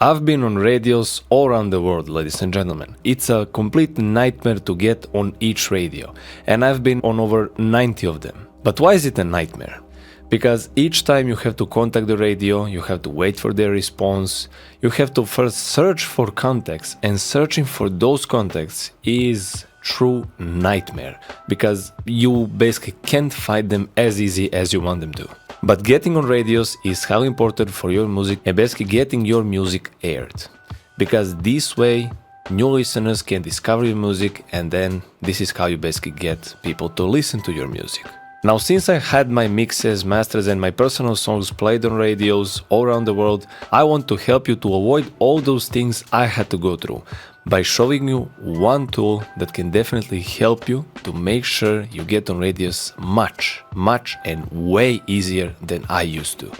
I've been on radios all around the world, ladies and gentlemen. It's a complete nightmare to get on each radio, and I've been on over 90 of them. But why is it a nightmare? Because each time you have to contact the radio, you have to wait for their response, you have to first search for contacts, and searching for those contacts is true nightmare, because you basically can't find them as easy as you want them to. But getting on radios is highly important for your music and basically getting your music aired, because this way new listeners can discover your music, and then this is how you basically get people to listen to your music. Now, since I had my mixes, masters and my personal songs played on radios all around the world, I want to help you to avoid all those things I had to go through by showing you one tool that can definitely help you to make sure you get on radios much and way easier than I used to.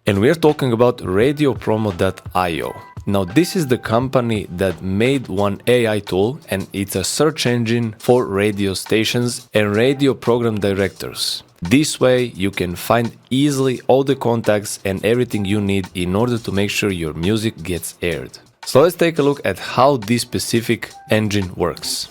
And we're talking about radiopromo.io. Now, this is the company that made one AI tool, and it's a search engine for radio stations and radio program directors. This way you can find easily all the contacts and everything you need in order to make sure your music gets aired. So let's take a look at how this specific engine works.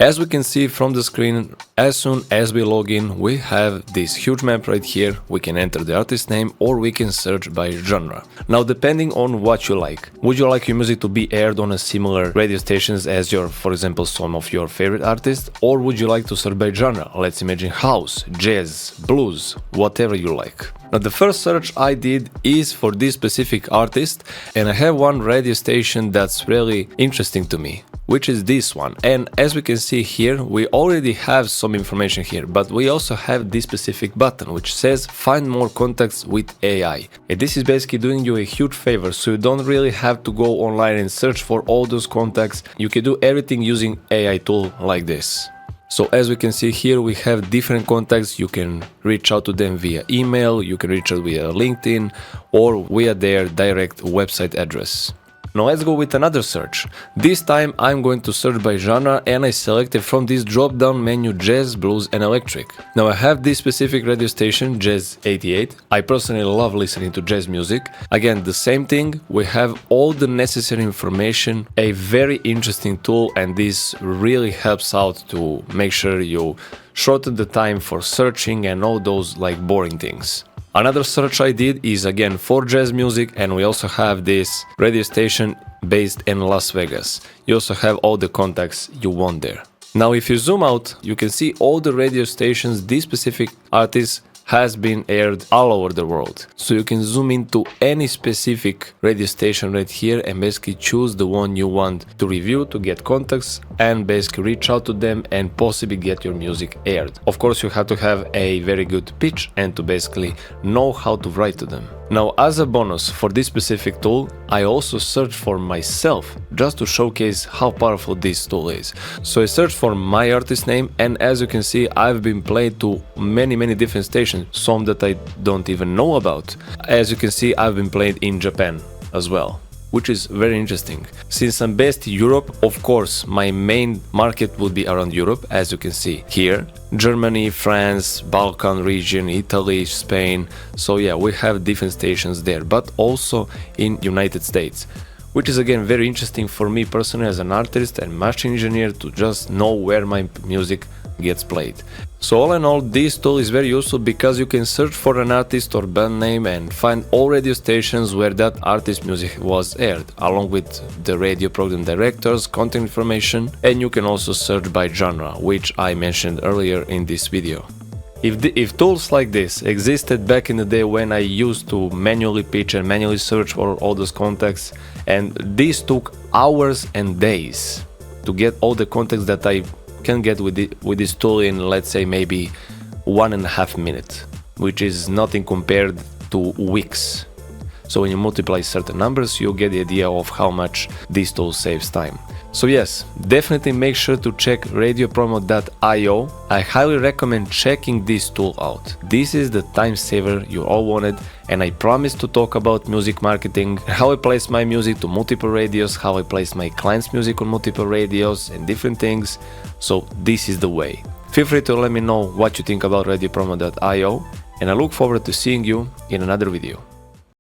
As we can see from the screen, as soon as we log in, we have this huge map right here. We can enter the artist name or we can search by genre. Now, depending on what you like, would you like your music to be aired on a similar radio stations as for example, some of your favorite artists, or would you like to search by genre? Let's imagine house, jazz, blues, whatever you like. Now, the first search I did is for this specific artist, and I have one radio station that's really interesting to me, which is this one. And as we can see here, we already have some information here, but we also have this specific button which says find more contacts with AI. And this is basically doing you a huge favor, so you don't really have to go online and search for all those contacts. You can do everything using AI tool like this. So as we can see here, we have different contacts. You can reach out to them via email, you can reach out via LinkedIn, or via their direct website address. Now let's go with another search. This time I'm going to search by genre, and I selected from this drop-down menu jazz, blues and electric. Now I have this specific radio station, Jazz 88. I personally love listening to jazz music. Again, the same thing, we have all the necessary information, a very interesting tool, and this really helps out to make sure you shorten the time for searching and all those like boring things. Another search I did is again for jazz music, and we also have this radio station based in Las Vegas. You also have all the contacts you want there. Now if you zoom out, you can see all the radio stations this specific artist has been aired all over the world. So you can zoom into any specific radio station right here and basically choose the one you want to review, to get contacts, and basically reach out to them and possibly get your music aired. Of course, you have to have a very good pitch and to basically know how to write to them. Now, as a bonus for this specific tool, I also searched for myself just to showcase how powerful this tool is. So I searched for my artist name, and as you can see, I've been played to many different stations, some that I don't even know about. As you can see, I've been played in Japan as well, which is very interesting. Since I'm based in Europe, of course, my main market would be around Europe, as you can see here. Germany, France, Balkan region, Italy, Spain. So yeah, we have different stations there, but also in United States, which is again very interesting for me personally as an artist and machine engineer to just know where my music gets played. So all in all, this tool is very useful because you can search for an artist or band name and find all radio stations where that artist's music was aired, along with the radio program directors, content information, and you can also search by genre, which I mentioned earlier in this video. If tools like this existed back in the day when I used to manually pitch and manually search for all those contacts, and this took hours and days to get all the contacts that I can get with this tool in, let's say, maybe 1.5 minutes, which is nothing compared to weeks. So when you multiply certain numbers, you get the idea of how much this tool saves time. So yes, definitely make sure to check radiopromo.io. I highly recommend checking this tool out. This is the time saver you all wanted, and I promise to talk about music marketing, how I place my music to multiple radios, how I place my clients' music on multiple radios and different things. So this is the way. Feel free to let me know what you think about radiopromo.io, and I look forward to seeing you in another video.